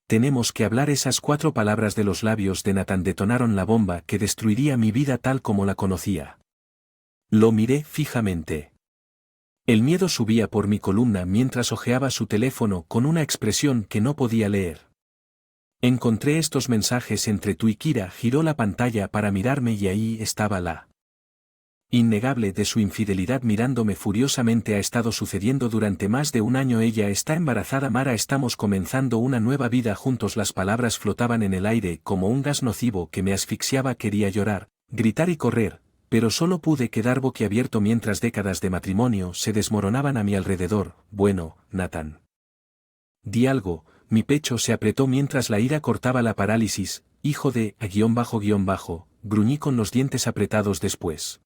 Tenemos que hablar. Esas 4 palabras de los labios de Nathan detonaron la bomba que destruiría mi vida tal como la conocía. Lo miré fijamente. El miedo subía por mi columna mientras hojeaba su teléfono con una expresión que no podía leer. Encontré estos mensajes entre tú y Kira. Giró la pantalla para mirarme y ahí estaba la innegable de su infidelidad mirándome furiosamente. Ha estado sucediendo durante más de un año. Ella está embarazada. Mara, estamos comenzando una nueva vida juntos. Las palabras flotaban en el aire como un gas nocivo que me asfixiaba. Quería llorar, gritar y correr, pero solo pude quedar boquiabierto mientras décadas de matrimonio se desmoronaban a mi alrededor. Bueno, Nathan. Di algo. Mi pecho se apretó mientras la ira cortaba la parálisis. Hijo de gruñí con los dientes apretados. Después.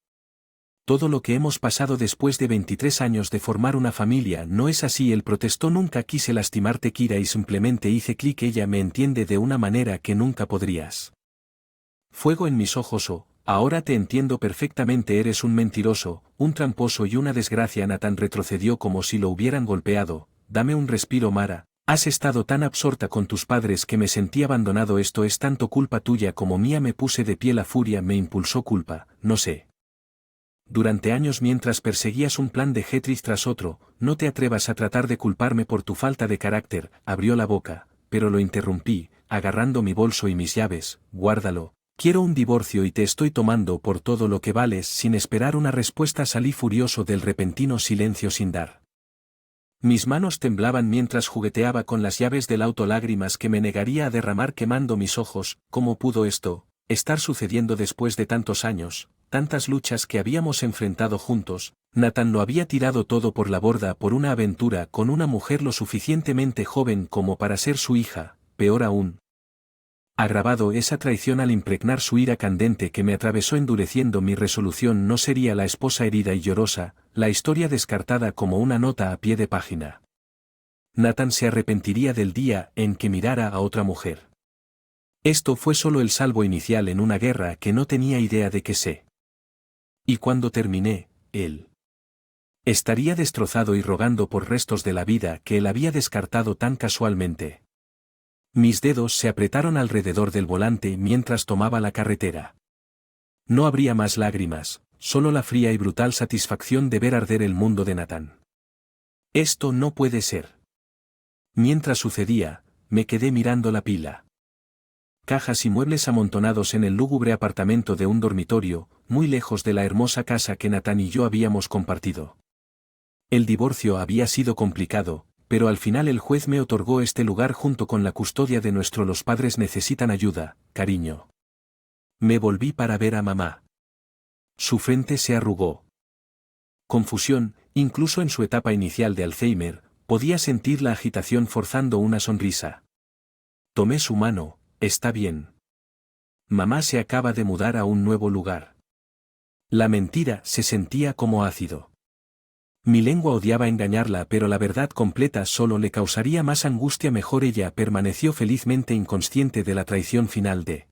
Todo lo que hemos pasado después de 23 años de formar una familia. No es así, él protestó. Nunca quise lastimarte, Kira, y simplemente hice clic. Ella me entiende de una manera que nunca podrías. Fuego en mis ojos. Oh, ahora te entiendo perfectamente. Eres un mentiroso, un tramposo y una desgracia. Nathan retrocedió como si lo hubieran golpeado. Dame un respiro, Mara. Has estado tan absorta con tus padres que me sentí abandonado. Esto es tanto culpa tuya como mía. Me puse de pie. La furia me impulsó. Culpa, no sé. Durante años mientras perseguías un plan de Heathcliff tras otro, no te atrevas a tratar de culparme por tu falta de carácter. Abrió la boca, pero lo interrumpí, agarrando mi bolso y mis llaves. Guárdalo. Quiero un divorcio y te estoy tomando por todo lo que vales. Sin esperar una respuesta salí furioso del repentino silencio sin dar. Mis manos temblaban mientras jugueteaba con las llaves del auto. Lágrimas que me negaría a derramar quemando mis ojos. ¿Cómo pudo esto estar sucediendo después de tantos años? Tantas luchas que habíamos enfrentado juntos. Nathan lo había tirado todo por la borda por una aventura con una mujer lo suficientemente joven como para ser su hija. Peor aún, agravado esa traición al impregnar su ira candente que me atravesó, endureciendo mi resolución. No sería la esposa herida y llorosa, la historia descartada como una nota a pie de página. Nathan se arrepentiría del día en que mirara a otra mujer. Esto fue solo el salvo inicial en una guerra que no tenía idea de que se. Y cuando terminé, él estaría destrozado y rogando por restos de la vida que él había descartado tan casualmente. Mis dedos se apretaron alrededor del volante mientras tomaba la carretera. No habría más lágrimas, solo la fría y brutal satisfacción de ver arder el mundo de Nathan. Esto no puede ser. Mientras sucedía, me quedé mirando la pila. Cajas y muebles amontonados en el lúgubre apartamento de un dormitorio, muy lejos de la hermosa casa que Nathan y yo habíamos compartido. El divorcio había sido complicado, pero al final el juez me otorgó este lugar junto con la custodia de nuestro. Los padres necesitan ayuda, cariño. Me volví para ver a mamá. Su frente se arrugó. Confusión, incluso en su etapa inicial de Alzheimer, podía sentir la agitación forzando una sonrisa. Tomé su mano. Está bien. Mamá se acaba de mudar a un nuevo lugar. La mentira se sentía como ácido. Mi lengua odiaba engañarla, pero la verdad completa solo le causaría más angustia. Mejor. Ella permaneció felizmente inconsciente de la traición final de.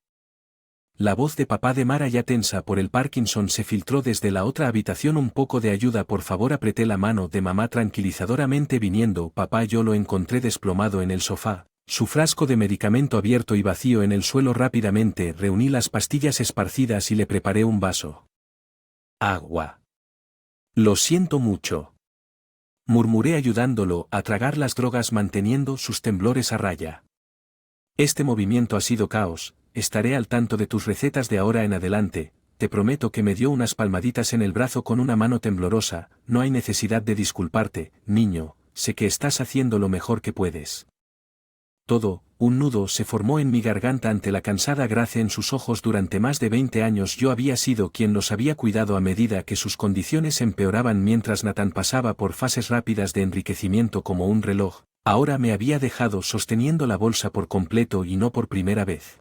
La voz de papá de Mara, ya tensa por el Parkinson, se filtró desde la otra habitación. Un poco de ayuda, por favor. Apreté la mano de mamá tranquilizadoramente. Viniendo papá. Yo lo encontré desplomado en el sofá, su frasco de medicamento abierto y vacío en el suelo. Rápidamente reuní las pastillas esparcidas y le preparé un vaso. Agua. Lo siento mucho. Murmuré ayudándolo a tragar las drogas manteniendo sus temblores a raya. Este movimiento ha sido caos. Estaré al tanto de tus recetas de ahora en adelante. Te prometo que. Me dio unas palmaditas en el brazo con una mano temblorosa. No hay necesidad de disculparte, niño, sé que estás haciendo lo mejor que puedes. Todo, un nudo se formó en mi garganta ante la cansada gracia en sus ojos. Durante más de 20 años yo había sido quien los había cuidado a medida que sus condiciones empeoraban. Mientras Nathan pasaba por fases rápidas de enriquecimiento como un reloj, ahora me había dejado sosteniendo la bolsa por completo y no por primera vez.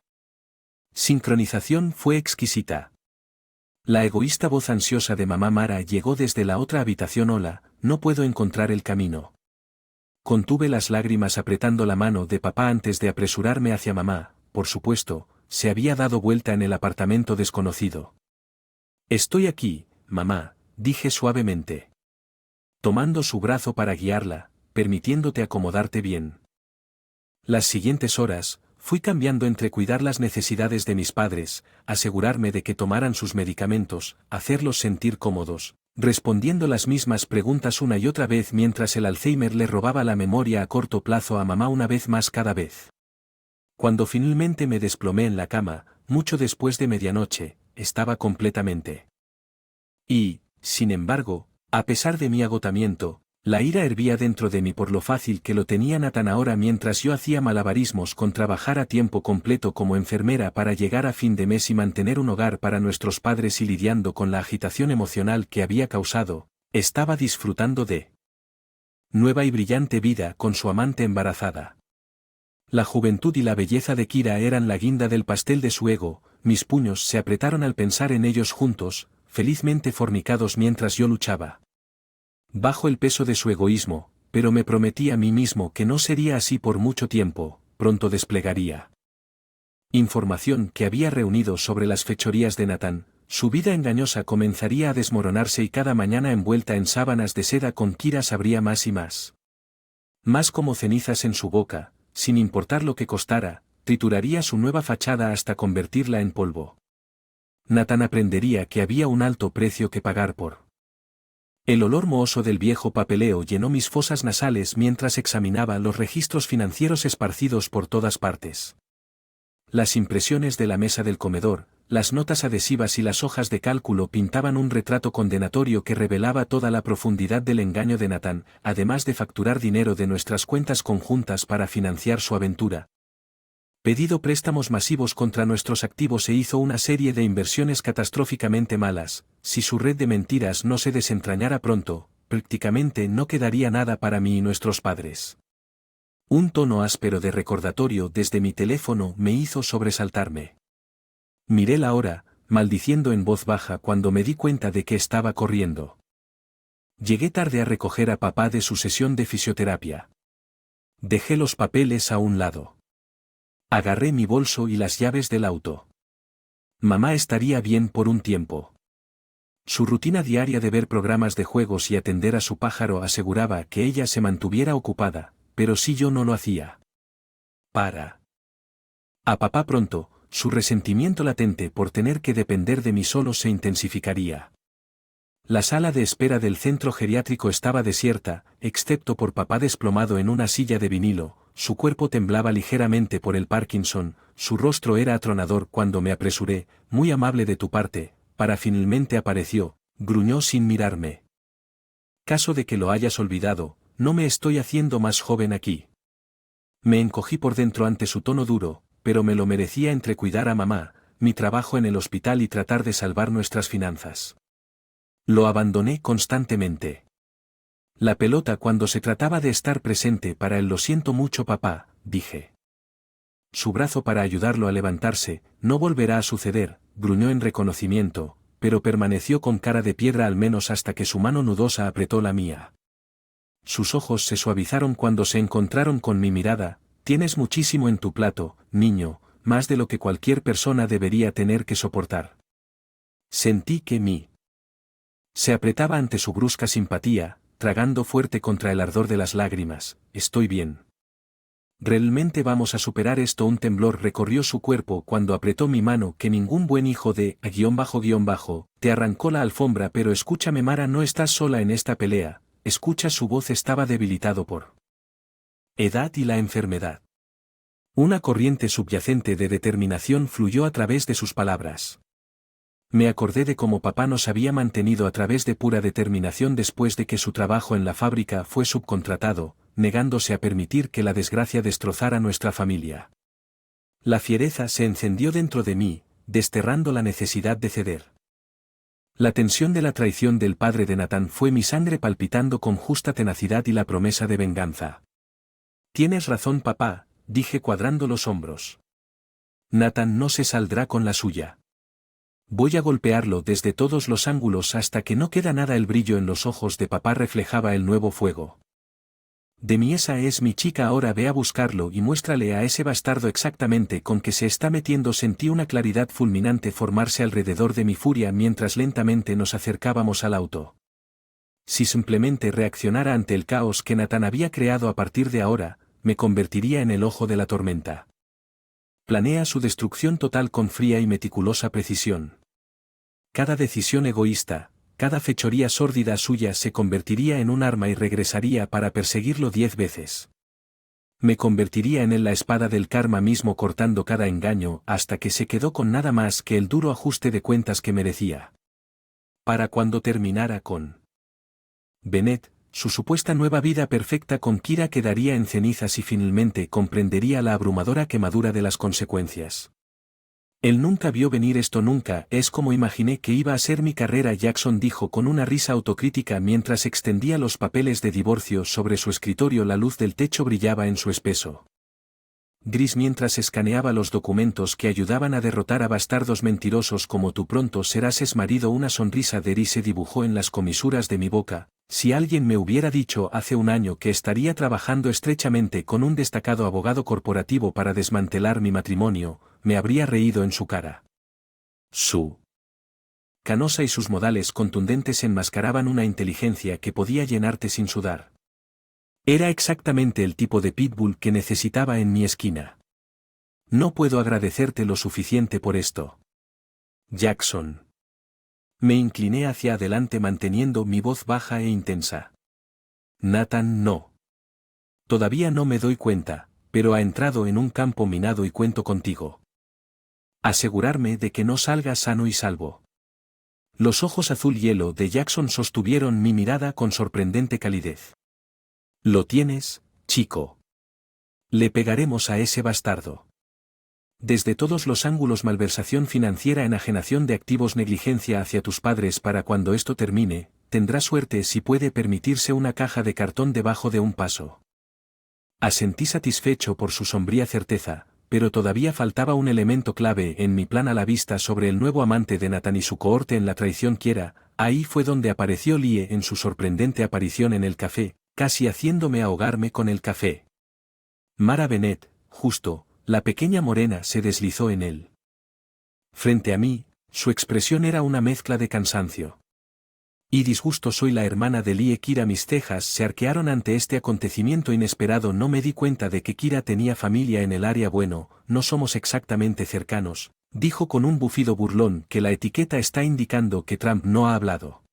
Sincronización fue exquisita. La egoísta voz ansiosa de mamá Mara llegó desde la otra habitación. Hola, no puedo encontrar el camino. Contuve las lágrimas apretando la mano de papá antes de apresurarme hacia mamá. Por supuesto, se había dado vuelta en el apartamento desconocido. Estoy aquí, mamá, dije suavemente. Tomando su brazo para guiarla, permitiéndote acomodarte bien. Las siguientes horas, fui cambiando entre cuidar las necesidades de mis padres, asegurarme de que tomaran sus medicamentos, hacerlos sentir cómodos, respondiendo las mismas preguntas una y otra vez mientras el Alzheimer le robaba la memoria a corto plazo a mamá una vez más cada vez. Cuando finalmente me desplomé en la cama, mucho después de medianoche, estaba completamente. Y, sin embargo, a pesar de mi agotamiento, la ira hervía dentro de mí por lo fácil que lo tenía Nathan ahora mientras yo hacía malabarismos con trabajar a tiempo completo como enfermera para llegar a fin de mes y mantener un hogar para nuestros padres y lidiando con la agitación emocional que había causado, estaba disfrutando de nueva y brillante vida con su amante embarazada. La juventud y la belleza de Kira eran la guinda del pastel de su ego, mis puños se apretaron al pensar en ellos juntos, felizmente fornicados mientras yo luchaba bajo el peso de su egoísmo, pero me prometí a mí mismo que no sería así por mucho tiempo, pronto desplegaría información que había reunido sobre las fechorías de Nathan, su vida engañosa comenzaría a desmoronarse y cada mañana envuelta en sábanas de seda con Kira sabría más y más. Más como cenizas en su boca, sin importar lo que costara, trituraría su nueva fachada hasta convertirla en polvo. Nathan aprendería que había un alto precio que pagar por. El olor mohoso del viejo papeleo llenó mis fosas nasales mientras examinaba los registros financieros esparcidos por todas partes. Las impresiones de la mesa del comedor, las notas adhesivas y las hojas de cálculo pintaban un retrato condenatorio que revelaba toda la profundidad del engaño de Nathan, además de facturar dinero de nuestras cuentas conjuntas para financiar su aventura. Pedido préstamos masivos contra nuestros activos e hizo una serie de inversiones catastróficamente malas. Si su red de mentiras no se desentrañara pronto, prácticamente no quedaría nada para mí y nuestros padres. Un tono áspero de recordatorio desde mi teléfono me hizo sobresaltarme. Miré la hora, maldiciendo en voz baja cuando me di cuenta de que estaba corriendo. Llegué tarde a recoger a papá de su sesión de fisioterapia. Dejé los papeles a un lado. Agarré mi bolso y las llaves del auto. Mamá estaría bien por un tiempo. Su rutina diaria de ver programas de juegos y atender a su pájaro aseguraba que ella se mantuviera ocupada, pero si yo no lo hacía. A papá pronto, su resentimiento latente por tener que depender de mí solo se intensificaría. La sala de espera del centro geriátrico estaba desierta, excepto por papá desplomado en una silla de vinilo. Su cuerpo temblaba ligeramente por el Parkinson, su rostro era atronador cuando me apresuré, muy amable de tu parte, para finalmente apareció, gruñó sin mirarme. Caso de que lo hayas olvidado, no me estoy haciendo más joven aquí. Me encogí por dentro ante su tono duro, pero me lo merecía entre cuidar a mamá, mi trabajo en el hospital y tratar de salvar nuestras finanzas. Lo abandoné constantemente. La pelota cuando se trataba de estar presente para él. Lo siento mucho papá, dije. Su brazo para ayudarlo a levantarse, no volverá a suceder, gruñó en reconocimiento, pero permaneció con cara de piedra al menos hasta que su mano nudosa apretó la mía. Sus ojos se suavizaron cuando se encontraron con mi mirada. Tienes muchísimo en tu plato, niño, más de lo que cualquier persona debería tener que soportar. Sentí que se apretaba ante su brusca simpatía, tragando fuerte contra el ardor de las lágrimas. Estoy bien. ¿Realmente vamos a superar esto? Un temblor recorrió su cuerpo cuando apretó mi mano. Que ningún buen hijo de te arrancó la alfombra. Pero escúchame Mara, no estás sola en esta pelea. Escucha, su voz estaba debilitado por edad y la enfermedad. Una corriente subyacente de determinación fluyó a través de sus palabras. Me acordé de cómo papá nos había mantenido a través de pura determinación después de que su trabajo en la fábrica fue subcontratado, negándose a permitir que la desgracia destrozara nuestra familia. La fiereza se encendió dentro de mí, desterrando la necesidad de ceder. La tensión de la traición del padre de Nathan fue mi sangre palpitando con justa tenacidad y la promesa de venganza. Tienes razón papá, dije cuadrando los hombros. Nathan no se saldrá con la suya. Voy a golpearlo desde todos los ángulos hasta que no queda nada. El brillo en los ojos de papá reflejaba el nuevo fuego. De mí esa es mi chica, ahora ve a buscarlo y muéstrale a ese bastardo exactamente con qué se está metiendo. Sentí una claridad fulminante formarse alrededor de mi furia mientras lentamente nos acercábamos al auto. Si simplemente reaccionara ante el caos que Nathan había creado a partir de ahora, me convertiría en el ojo de la tormenta. Planea su destrucción total con fría y meticulosa precisión. Cada decisión egoísta, cada fechoría sórdida suya se convertiría en un arma y regresaría para perseguirlo 10 veces. Me convertiría en él la espada del karma mismo cortando cada engaño hasta que se quedó con nada más que el duro ajuste de cuentas que merecía. Para cuando terminara con Bennett, su supuesta nueva vida perfecta con Kira quedaría en cenizas y finalmente comprendería la abrumadora quemadura de las consecuencias. Él nunca vio venir esto nunca, es como imaginé que iba a ser mi carrera, Jackson dijo con una risa autocrítica mientras extendía los papeles de divorcio sobre su escritorio. La luz del techo brillaba en su espeso gris mientras escaneaba los documentos que ayudaban a derrotar a bastardos mentirosos como tú. Pronto serás ex marido. Una sonrisa de Eri se dibujó en las comisuras de mi boca. Si alguien me hubiera dicho hace un año que estaría trabajando estrechamente con un destacado abogado corporativo para desmantelar mi matrimonio, me habría reído en su cara. Su canosa y sus modales contundentes enmascaraban una inteligencia que podía llenarte sin sudar. Era exactamente el tipo de pitbull que necesitaba en mi esquina. No puedo agradecerte lo suficiente por esto, Jackson. Me incliné hacia adelante manteniendo mi voz baja e intensa. Nathan, no. Todavía no me doy cuenta, pero ha entrado en un campo minado y cuento contigo. Asegurarme de que no salga sano y salvo. Los ojos azul hielo de Jackson sostuvieron mi mirada con sorprendente calidez. Lo tienes, chico. Le pegaremos a ese bastardo. Desde todos los ángulos: malversación financiera, enajenación de activos, negligencia hacia tus padres. Para cuando esto termine, tendrá suerte si puede permitirse una caja de cartón debajo de un paso. Asentí satisfecho por su sombría certeza, pero todavía faltaba un elemento clave en mi plan. A la vista sobre el nuevo amante de Nathan y su cohorte en la traición Kiera, ahí fue donde apareció Lie en su sorprendente aparición en el café, casi haciéndome ahogarme con el café. Mara Bennett, justo, la pequeña morena, se deslizó en él. Frente a mí, su expresión era una mezcla de cansancio y disgusto. Soy la hermana de Lie. Kira. Mis cejas se arquearon ante este acontecimiento inesperado. No me di cuenta de que Kira tenía familia en el área. Bueno, no somos exactamente cercanos, dijo con un bufido burlón. Que la etiqueta está indicando que Trump no ha hablado.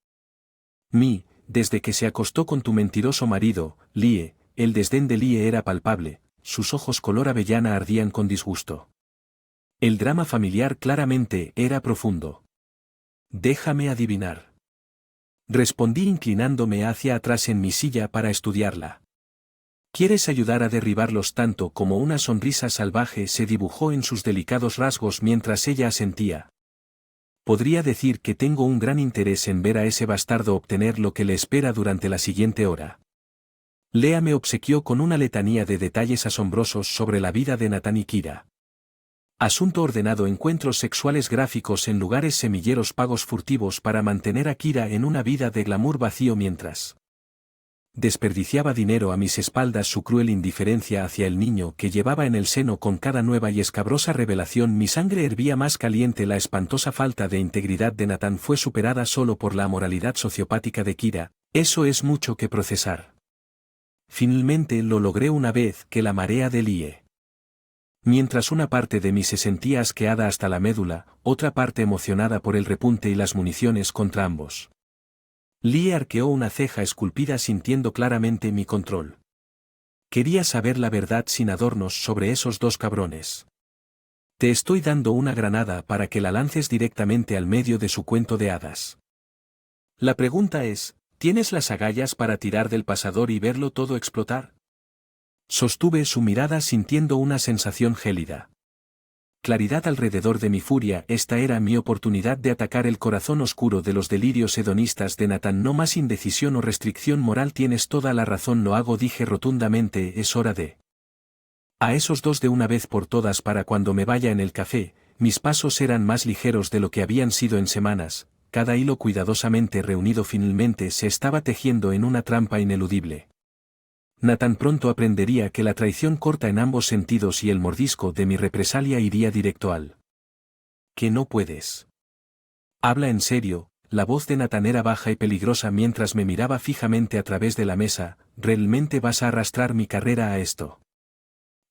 Desde que se acostó con tu mentiroso marido, Lie. El desdén de Lie era palpable, sus ojos color avellana ardían con disgusto. El drama familiar claramente era profundo. Déjame adivinar. Respondí inclinándome hacia atrás en mi silla para estudiarla. ¿Quieres ayudar a derribarlos? Tanto como una sonrisa salvaje se dibujó en sus delicados rasgos mientras ella asentía. Podría decir que tengo un gran interés en ver a ese bastardo obtener lo que le espera durante la siguiente hora. Lea me obsequió con una letanía de detalles asombrosos sobre la vida de Nathan y Kira. Asunto ordenado: encuentros sexuales gráficos en lugares semilleros, pagos furtivos para mantener a Kira en una vida de glamour vacío mientras desperdiciaba dinero a mis espaldas. Su cruel indiferencia hacia el niño que llevaba en el seno. Con cada nueva y escabrosa revelación mi sangre hervía más caliente. La espantosa falta de integridad de Nathan fue superada solo por la amoralidad sociopática de Kira. Eso es mucho que procesar. Finalmente lo logré una vez que la marea de Lie. Mientras una parte de mí se sentía asqueada hasta la médula, otra parte emocionada por el repunte y las municiones contra ambos. Lie arqueó una ceja esculpida sintiendo claramente mi control. Quería saber la verdad sin adornos sobre esos dos cabrones. Te estoy dando una granada para que la lances directamente al medio de su cuento de hadas. La pregunta es, ¿tienes las agallas para tirar del pasador y verlo todo explotar? Sostuve su mirada sintiendo una sensación gélida. Claridad alrededor de mi furia. Esta era mi oportunidad de atacar el corazón oscuro de los delirios hedonistas de Nathan. No más indecisión o restricción moral. Tienes toda la razón, lo hago, dije rotundamente. Es hora de a esos dos de una vez por todas. Para cuando me vaya en el café, mis pasos eran más ligeros de lo que habían sido en semanas. Cada hilo cuidadosamente reunido finalmente se estaba tejiendo en una trampa ineludible. Nathan pronto aprendería que la traición corta en ambos sentidos y el mordisco de mi represalia iría directo al que no puedes. Habla en serio. La voz de Nathan era baja y peligrosa mientras me miraba fijamente a través de la mesa. ¿Realmente vas a arrastrar mi carrera a esto?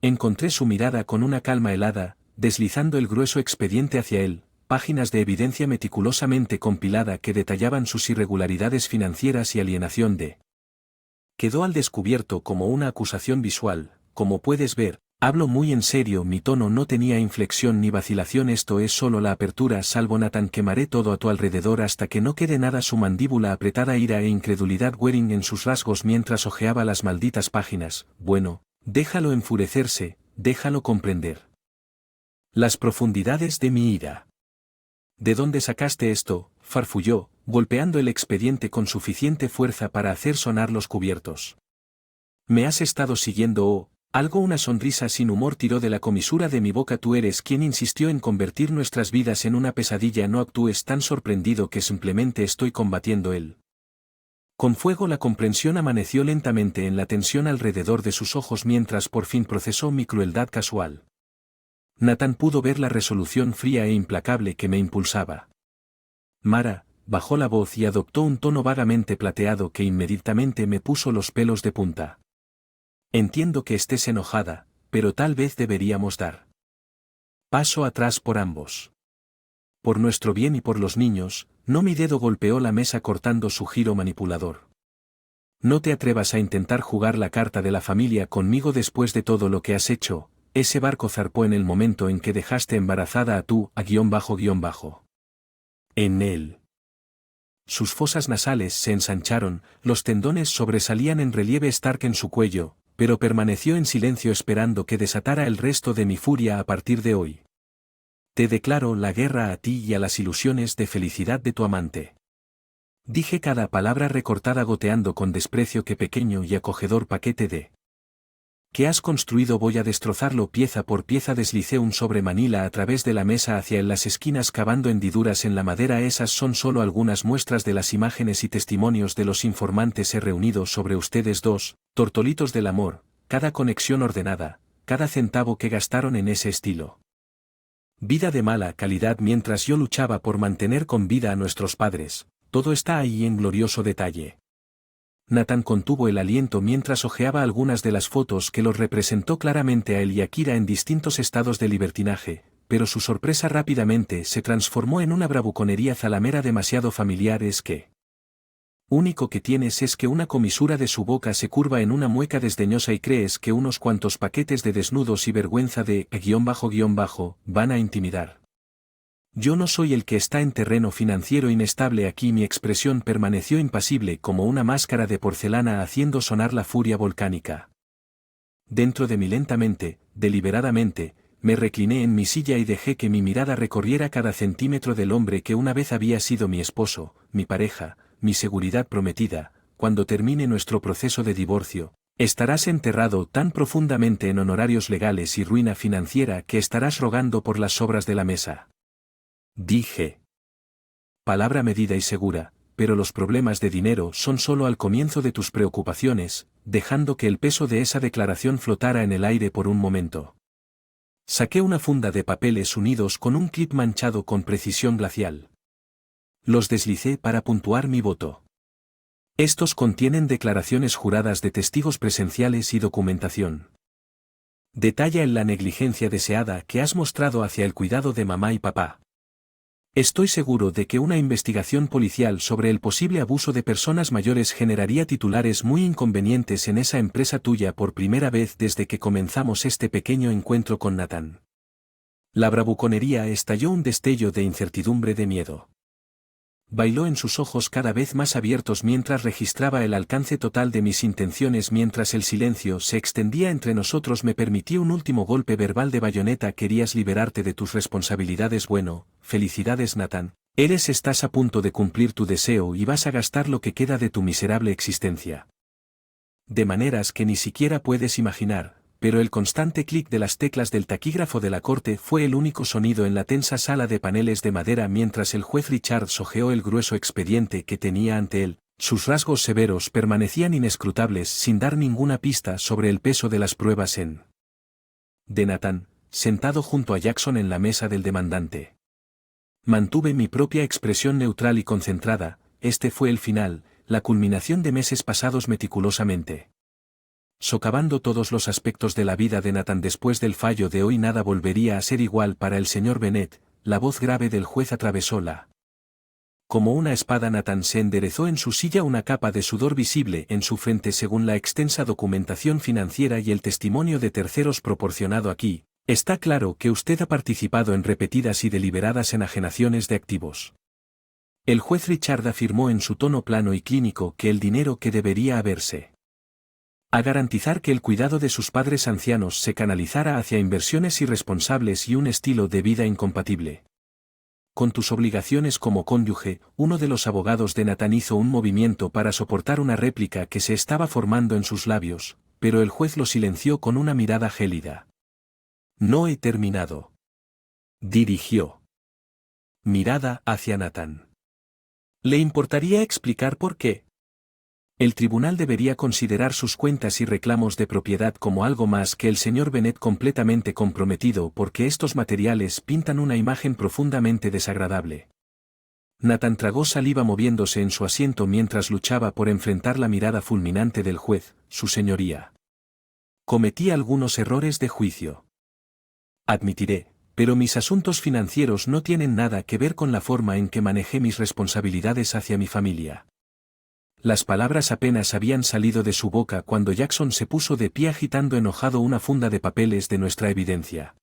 Encontré su mirada con una calma helada, deslizando el grueso expediente hacia él, páginas de evidencia meticulosamente compilada que detallaban sus irregularidades financieras y alienación de. Quedó al descubierto como una acusación visual, como puedes ver, hablo muy en serio, mi tono no tenía inflexión ni vacilación, esto es solo la apertura, salvo Nathan, quemaré todo a tu alrededor hasta que no quede nada, su mandíbula apretada, ira e incredulidad Waring en sus rasgos mientras hojeaba las malditas páginas. Bueno, déjalo enfurecerse, déjalo comprender las profundidades de mi ira. ¿De dónde sacaste esto?, farfulló, golpeando el expediente con suficiente fuerza para hacer sonar los cubiertos. ¿Me has estado siguiendo o algo? Una sonrisa sin humor tiró de la comisura de mi boca. Tú eres quien insistió en convertir nuestras vidas en una pesadilla. No actúes tan sorprendido, que simplemente estoy combatiendo él. Con fuego. La comprensión amaneció lentamente en la tensión alrededor de sus ojos mientras por fin procesó mi crueldad casual. Nathan pudo ver la resolución fría e implacable que me impulsaba. Mara, bajó la voz y adoptó un tono vagamente plateado que inmediatamente me puso los pelos de punta. Entiendo que estés enojada, pero tal vez deberíamos dar paso atrás por ambos. Por nuestro bien y por los niños. No, mi dedo golpeó la mesa cortando su giro manipulador. No te atrevas a intentar jugar la carta de la familia conmigo después de todo lo que has hecho. Ese barco zarpó en el momento en que dejaste embarazada a tu __. En él. Sus fosas nasales se ensancharon, los tendones sobresalían en relieve. Stark en su cuello, pero permaneció en silencio esperando que desatara el resto de mi furia. A partir de hoy, te declaro la guerra a ti y a las ilusiones de felicidad de tu amante. Dije cada palabra recortada, goteando con desprecio. Qué pequeño y acogedor paquete de que has construido, voy a destrozarlo pieza por pieza. Deslicé un sobre manila a través de la mesa hacia las esquinas, cavando hendiduras en la madera. Esas son solo algunas muestras de las imágenes y testimonios de los informantes. He reunido sobre ustedes dos, tortolitos del amor, cada conexión ordenada, cada centavo que gastaron en ese estilo vida de mala calidad mientras yo luchaba por mantener con vida a nuestros padres. Todo está ahí en glorioso detalle. Nathan contuvo el aliento mientras hojeaba algunas de las fotos que los representó claramente a él y a Kira en distintos estados de libertinaje, pero su sorpresa rápidamente se transformó en una bravuconería zalamera demasiado familiar. Es que único que tienes es que una comisura de su boca se curva en una mueca desdeñosa y crees que unos cuantos paquetes de desnudos y vergüenza de __, van a intimidar. Yo no soy el que está en terreno financiero inestable aquí. Mi expresión permaneció impasible como una máscara de porcelana, haciendo sonar la furia volcánica dentro de mí. Lentamente, deliberadamente, me recliné en mi silla y dejé que mi mirada recorriera cada centímetro del hombre que una vez había sido mi esposo, mi pareja, mi seguridad prometida. Cuando termine nuestro proceso de divorcio, estarás enterrado tan profundamente en honorarios legales y ruina financiera que estarás rogando por las sobras de la mesa. Dije. Palabra medida y segura, pero los problemas de dinero son solo al comienzo de tus preocupaciones, dejando que el peso de esa declaración flotara en el aire por un momento. Saqué una funda de papeles unidos con un clip manchado con precisión glacial. Los deslicé para puntuar mi voto. Estos contienen declaraciones juradas de testigos presenciales y documentación. Detalla en la negligencia deseada que has mostrado hacia el cuidado de mamá y papá. Estoy seguro de que una investigación policial sobre el posible abuso de personas mayores generaría titulares muy inconvenientes en esa empresa tuya. Por primera vez desde que comenzamos este pequeño encuentro con Nathan, la bravuconería estalló un destello de incertidumbre, de miedo. Bailó en sus ojos cada vez más abiertos mientras registraba el alcance total de mis intenciones. Mientras el silencio se extendía entre nosotros, me permití un último golpe verbal de bayoneta. Querías liberarte de tus responsabilidades. Bueno, felicidades, Nathan. Estás a punto de cumplir tu deseo y vas a gastar lo que queda de tu miserable existencia de maneras que ni siquiera puedes imaginar. Pero el constante clic de las teclas del taquígrafo de la corte fue el único sonido en la tensa sala de paneles de madera mientras el juez Richards hojeó el grueso expediente que tenía ante él. Sus rasgos severos permanecían inescrutables, sin dar ninguna pista sobre el peso de las pruebas de Nathan, sentado junto a Jackson en la mesa del demandante. Mantuve mi propia expresión neutral y concentrada. Este fue el final, la culminación de meses pasados meticulosamente Socavando todos los aspectos de la vida de Nathan después del fallo de hoy, nada volvería a ser igual para el señor Bennet. La voz grave del juez atravesóla. Como una espada, Nathan se enderezó en su silla, una capa de sudor visible en su frente según la extensa documentación financiera y el testimonio de terceros proporcionado aquí. Está claro que usted ha participado en repetidas y deliberadas enajenaciones de activos. El juez Richard afirmó en su tono plano y clínico que el dinero que debería haberse a garantizar que el cuidado de sus padres ancianos se canalizara hacia inversiones irresponsables y un estilo de vida incompatible con tus obligaciones como cónyuge. Uno de los abogados de Nathan hizo un movimiento para soportar una réplica que se estaba formando en sus labios, pero el juez lo silenció con una mirada gélida. No he terminado. Dirigió mirada hacia Nathan. ¿Le importaría explicar por qué? El tribunal debería considerar sus cuentas y reclamos de propiedad como algo más que el señor Bennet completamente comprometido, porque estos materiales pintan una imagen profundamente desagradable. Nathan tragó saliva moviéndose en su asiento mientras luchaba por enfrentar la mirada fulminante del juez. Su señoría. Cometí algunos errores de juicio. Admitiré, pero mis asuntos financieros no tienen nada que ver con la forma en que manejé mis responsabilidades hacia mi familia. Las palabras apenas habían salido de su boca cuando Jackson se puso de pie agitando enojado una funda de papeles de nuestra evidencia.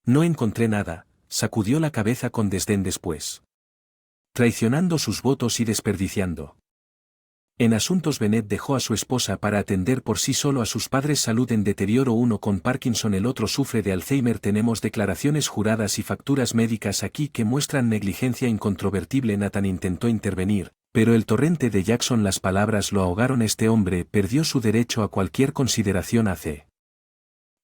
No encontré nada, sacudió la cabeza con desdén después. Traicionando sus votos y desperdiciando. En asuntos, Bennet dejó a su esposa para atender por sí solo a sus padres, salud en deterioro, uno con Parkinson, el otro sufre de Alzheimer. Tenemos declaraciones juradas y facturas médicas aquí que muestran negligencia incontrovertible. Nathan intentó intervenir, pero el torrente de Jackson, las palabras lo ahogaron. Este hombre perdió su derecho a cualquier consideración hace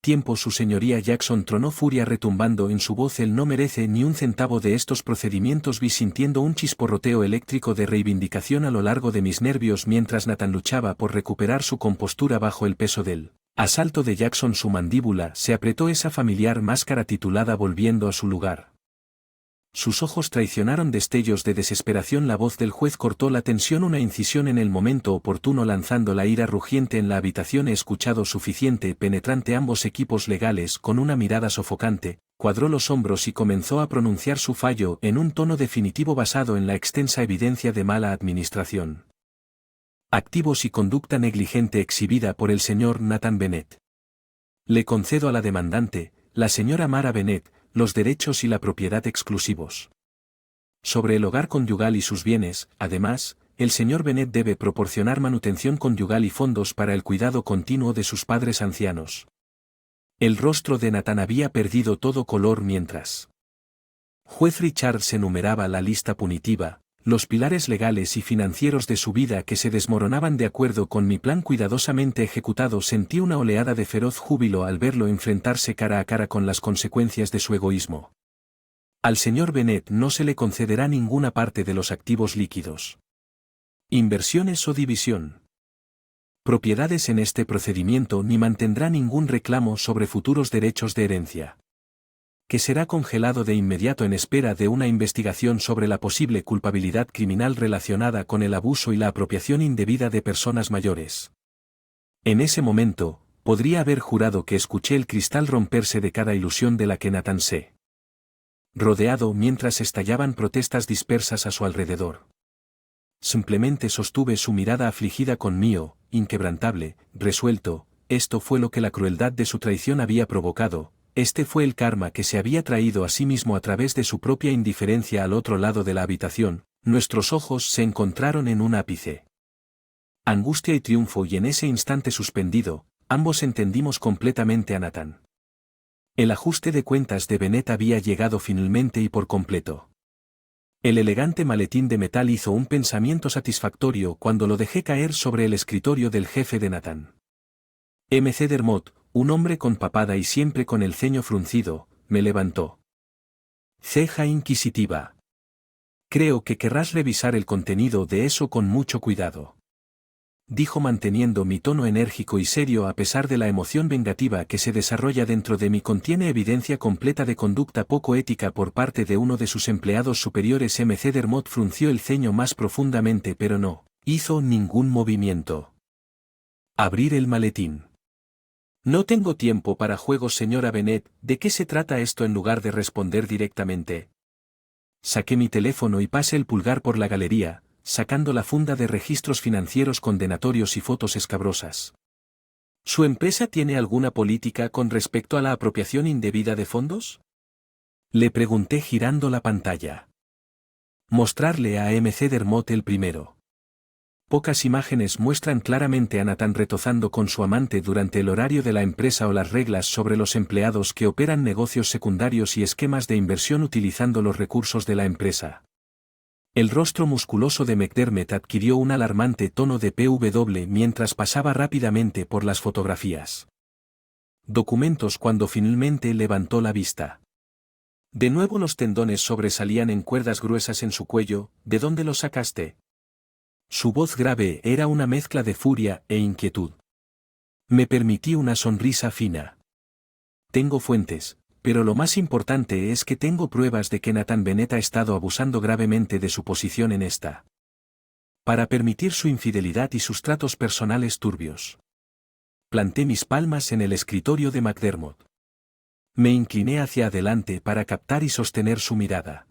tiempo, su señoría. Jackson tronó, furia retumbando en su voz. Él no merece ni un centavo de estos procedimientos. Vi sintiendo un chisporroteo eléctrico de reivindicación a lo largo de mis nervios mientras Nathan luchaba por recuperar su compostura bajo el peso del asalto de Jackson. Su mandíbula se apretó, esa familiar máscara titulada volviendo a su lugar. Sus ojos traicionaron destellos de desesperación. La voz del juez cortó la tensión, una incisión en el momento oportuno, lanzando la ira rugiente en la habitación. He escuchado suficiente, penetrante. Ambos equipos legales, con una mirada sofocante, cuadró los hombros y comenzó a pronunciar su fallo en un tono definitivo basado en la extensa evidencia de mala administración, activos y conducta negligente exhibida por el señor Nathan Bennet. Le concedo a la demandante, la señora Mara Bennet, los derechos y la propiedad exclusivos sobre el hogar conyugal y sus bienes. Además, el señor Bennet debe proporcionar manutención conyugal y fondos para el cuidado continuo de sus padres ancianos. El rostro de Nathan había perdido todo color mientras juez Richards enumeraba la lista punitiva, los pilares legales y financieros de su vida que se desmoronaban de acuerdo con mi plan cuidadosamente ejecutado. Sentí una oleada de feroz júbilo al verlo enfrentarse cara a cara con las consecuencias de su egoísmo. Al señor Bennet no se le concederá ninguna parte de los activos líquidos, inversiones o división, propiedades en este procedimiento, ni mantendrá ningún reclamo sobre futuros derechos de herencia, que será congelado de inmediato en espera de una investigación sobre la posible culpabilidad criminal relacionada con el abuso y la apropiación indebida de personas mayores. En ese momento, podría haber jurado que escuché el cristal romperse de cada ilusión de la que Nathan se rodeado mientras estallaban protestas dispersas a su alrededor. Simplemente sostuve su mirada afligida con mío, inquebrantable, resuelto. Esto fue lo que la crueldad de su traición había provocado. Este fue el karma que se había traído a sí mismo a través de su propia indiferencia. Al otro lado de la habitación, nuestros ojos se encontraron en un ápice angustia y triunfo, y en ese instante suspendido, ambos entendimos completamente a Nathan. El ajuste de cuentas de Bennet había llegado finalmente y por completo. El elegante maletín de metal hizo un pensamiento satisfactorio cuando lo dejé caer sobre el escritorio del jefe de Nathan. M.C. Dermot, un hombre con papada y siempre con el ceño fruncido, me levantó. Ceja inquisitiva. Creo que querrás revisar el contenido de eso con mucho cuidado, dijo manteniendo mi tono enérgico y serio a pesar de la emoción vengativa que se desarrolla dentro de mí. Contiene evidencia completa de conducta poco ética por parte de uno de sus empleados superiores. M.C. Dermot frunció el ceño más profundamente pero no hizo ningún movimiento. Abrir el maletín. No tengo tiempo para juegos, señora Bennet. ¿De qué se trata esto? En lugar de responder directamente, saqué mi teléfono y pasé el pulgar por la galería, sacando la funda de registros financieros condenatorios y fotos escabrosas. ¿Su empresa tiene alguna política con respecto a la apropiación indebida de fondos? Le pregunté girando la pantalla. Mostrarle a MC Dermot el primero. Pocas imágenes muestran claramente a Nathan retozando con su amante durante el horario de la empresa o las reglas sobre los empleados que operan negocios secundarios y esquemas de inversión utilizando los recursos de la empresa. El rostro musculoso de McDermott adquirió un alarmante tono de PW mientras pasaba rápidamente por las fotografías. Documentos cuando finalmente levantó la vista. De nuevo los tendones sobresalían en cuerdas gruesas en su cuello. ¿De dónde los sacaste? Su voz grave era una mezcla de furia e inquietud. Me permití una sonrisa fina. Tengo fuentes, pero lo más importante es que tengo pruebas de que Nathan Bennet ha estado abusando gravemente de su posición en esta. Para permitir su infidelidad y sus tratos personales turbios. Planté mis palmas en el escritorio de McDermott. Me incliné hacia adelante para captar y sostener su mirada.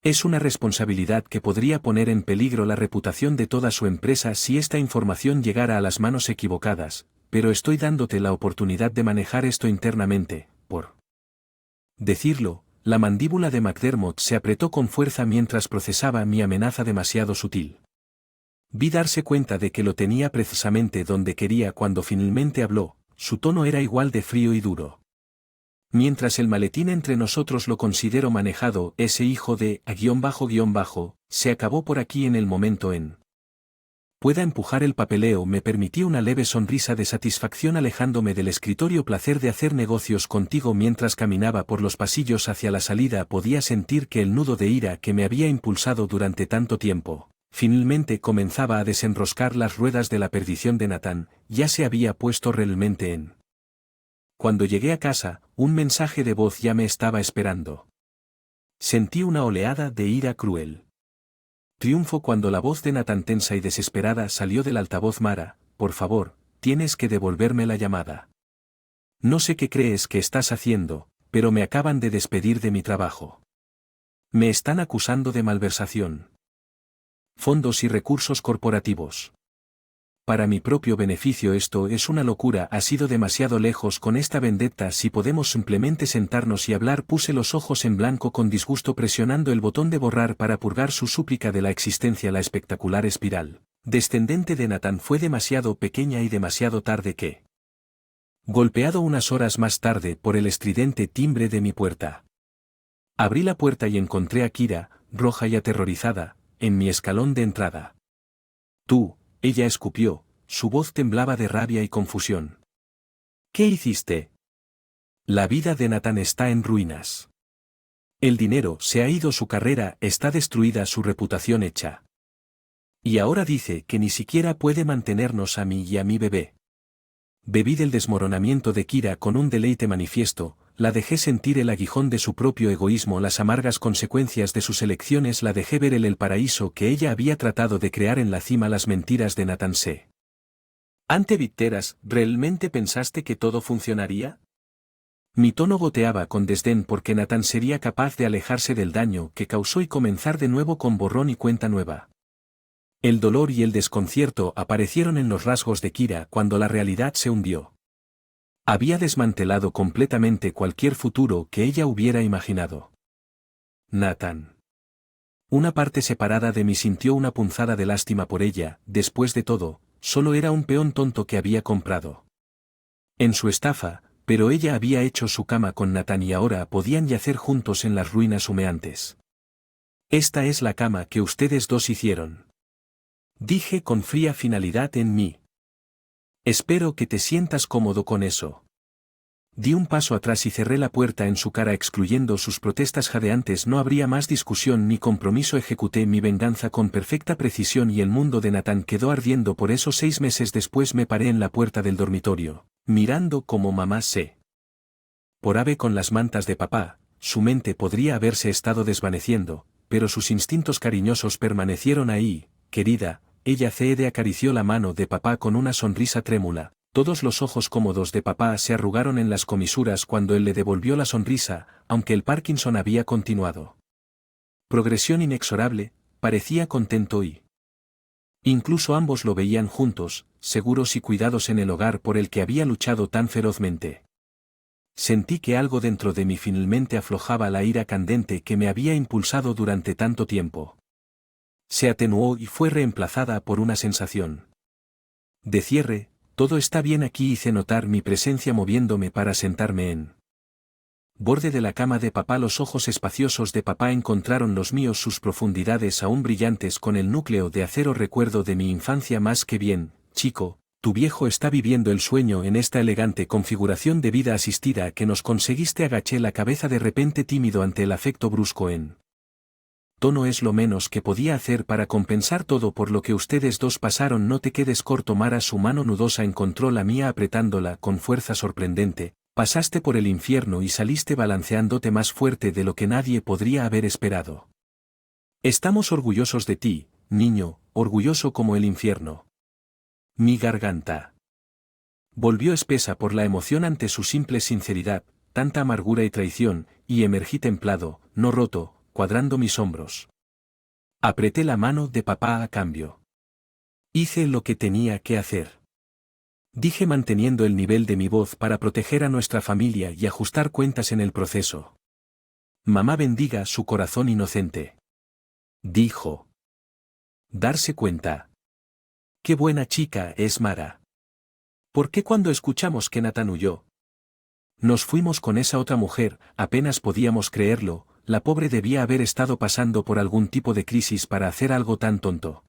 Es una responsabilidad que podría poner en peligro la reputación de toda su empresa si esta información llegara a las manos equivocadas, pero estoy dándote la oportunidad de manejar esto internamente, por decirlo. La mandíbula de McDermott se apretó con fuerza mientras procesaba mi amenaza demasiado sutil. Vi darse cuenta de que lo tenía precisamente donde quería cuando finalmente habló. Su tono era igual de frío y duro. Mientras el maletín entre nosotros lo considero manejado, ese hijo de se acabó por aquí en el momento en pueda empujar el papeleo. Me permití una leve sonrisa de satisfacción alejándome del escritorio. Placer de hacer negocios contigo. Mientras caminaba por los pasillos hacia la salida podía sentir que el nudo de ira que me había impulsado durante tanto tiempo, finalmente comenzaba a desenroscar las ruedas de la perdición de Nathan. Ya se había puesto realmente en. Cuando llegué a casa, un mensaje de voz ya me estaba esperando. Sentí una oleada de ira cruel. Triunfo cuando la voz de Nathan tensa y desesperada salió del altavoz. Mara, por favor, tienes que devolverme la llamada. No sé qué crees que estás haciendo, pero me acaban de despedir de mi trabajo. Me están acusando de malversación. Fondos y recursos corporativos. Para mi propio beneficio esto es una locura. Ha sido demasiado lejos con esta vendetta. Si podemos simplemente sentarnos y hablar. Puse los ojos en blanco con disgusto presionando el botón de borrar para purgar su súplica de la existencia. La espectacular espiral descendente de Nathan fue demasiado pequeña y demasiado tarde que. Golpeado unas horas más tarde por el estridente timbre de mi puerta. Abrí la puerta y encontré a Kira, roja y aterrorizada, en mi escalón de entrada. Tú. Ella escupió, su voz temblaba de rabia y confusión. ¿Qué hiciste? La vida de Nathan está en ruinas. El dinero se ha ido, su carrera está destruida, su reputación hecha. Y ahora dice que ni siquiera puede mantenernos a mí y a mi bebé. Bebí del desmoronamiento de Kira con un deleite manifiesto. La dejé sentir el aguijón de su propio egoísmo, las amargas consecuencias de sus elecciones. La dejé ver el paraíso que ella había tratado de crear en la cima. Las mentiras de Nathan se. Ante Vitteras, ¿realmente pensaste que todo funcionaría? Mi tono goteaba con desdén porque Nathan sería capaz de alejarse del daño que causó y comenzar de nuevo con borrón y cuenta nueva. El dolor y el desconcierto aparecieron en los rasgos de Kira cuando la realidad se hundió. Había desmantelado completamente cualquier futuro que ella hubiera imaginado. Nathan. Una parte separada de mí sintió una punzada de lástima por ella. Después de todo, solo era un peón tonto que había comprado en su estafa, pero ella había hecho su cama con Nathan y ahora podían yacer juntos en las ruinas humeantes. Esta es la cama que ustedes dos hicieron. Dije con fría finalidad en mí. Espero que te sientas cómodo con eso. Di un paso atrás y cerré la puerta en su cara excluyendo sus protestas jadeantes. No habría más discusión ni compromiso. Ejecuté mi venganza con perfecta precisión y el mundo de Nathan quedó ardiendo. Por eso 6 meses después me paré en la puerta del dormitorio, mirando como mamá se poraba con las mantas de papá. Su mente podría haberse estado desvaneciendo, pero sus instintos cariñosos permanecieron ahí. Querida, ella cede acarició la mano de papá con una sonrisa trémula. Todos los ojos cómodos de papá se arrugaron en las comisuras cuando él le devolvió la sonrisa, aunque el Parkinson había continuado. Progresión inexorable, parecía contento y... Incluso ambos lo veían juntos, seguros y cuidados en el hogar por el que había luchado tan ferozmente. Sentí que algo dentro de mí finalmente aflojaba la ira candente que me había impulsado durante tanto tiempo. Se atenuó y fue reemplazada por una sensación de cierre. Todo está bien aquí, hice notar mi presencia moviéndome para sentarme en borde de la cama de papá. Los ojos espaciosos de papá encontraron los míos, sus profundidades aún brillantes con el núcleo de acero. Recuerdo de mi infancia más que bien, chico, tu viejo está viviendo el sueño en esta elegante configuración de vida asistida que nos conseguiste. Agaché la cabeza de repente tímido ante el afecto brusco en tono. Es lo menos que podía hacer para compensar todo por lo que ustedes dos pasaron. No te quedes corto, Mara. Su mano nudosa encontró la mía apretándola con fuerza sorprendente. Pasaste por el infierno y saliste balanceándote más fuerte de lo que nadie podría haber esperado. Estamos orgullosos de ti, niño, orgulloso como el infierno. Mi garganta volvió espesa por la emoción ante su simple sinceridad, tanta amargura y traición, y emergí templado, no roto, cuadrando mis hombros. Apreté la mano de papá a cambio. Hice lo que tenía que hacer. Dije manteniendo el nivel de mi voz para proteger a nuestra familia y ajustar cuentas en el proceso. Mamá bendiga su corazón inocente. Dijo. Darse cuenta. Qué buena chica es Mara. ¿Por qué cuando escuchamos que Nathan huyó? Nos fuimos con esa otra mujer, apenas podíamos creerlo. La pobre debía haber estado pasando por algún tipo de crisis para hacer algo tan tonto.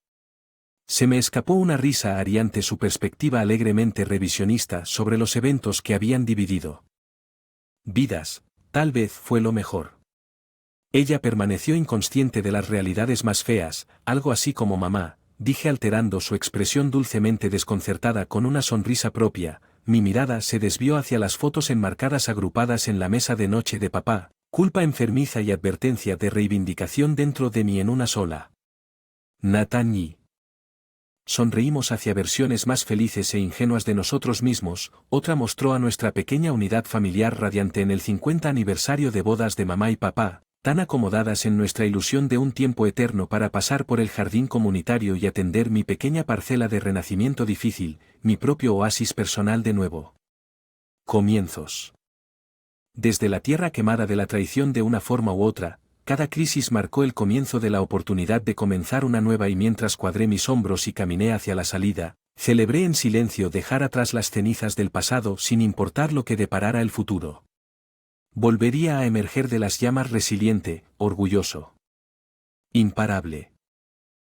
Se me escapó una risa ariante, su perspectiva alegremente revisionista sobre los eventos que habían dividido vidas. Tal vez fue lo mejor. Ella permaneció inconsciente de las realidades más feas, algo así como mamá, dije alterando su expresión dulcemente desconcertada con una sonrisa propia. Mi mirada se desvió hacia las fotos enmarcadas agrupadas en la mesa de noche de papá, culpa enfermiza y advertencia de reivindicación dentro de mí en una sola. Nathan y sonreímos hacia versiones más felices e ingenuas de nosotros mismos. Otra mostró a nuestra pequeña unidad familiar radiante en el 50 aniversario de bodas de mamá y papá, tan acomodadas en nuestra ilusión de un tiempo eterno para pasar por el jardín comunitario y atender mi pequeña parcela de renacimiento difícil, mi propio oasis personal de nuevo. Comienzos. Desde la tierra quemada de la traición de una forma u otra, cada crisis marcó el comienzo de la oportunidad de comenzar una nueva, y mientras cuadré mis hombros y caminé hacia la salida, celebré en silencio dejar atrás las cenizas del pasado sin importar lo que deparara el futuro. Volvería a emerger de las llamas resiliente, orgulloso. Imparable.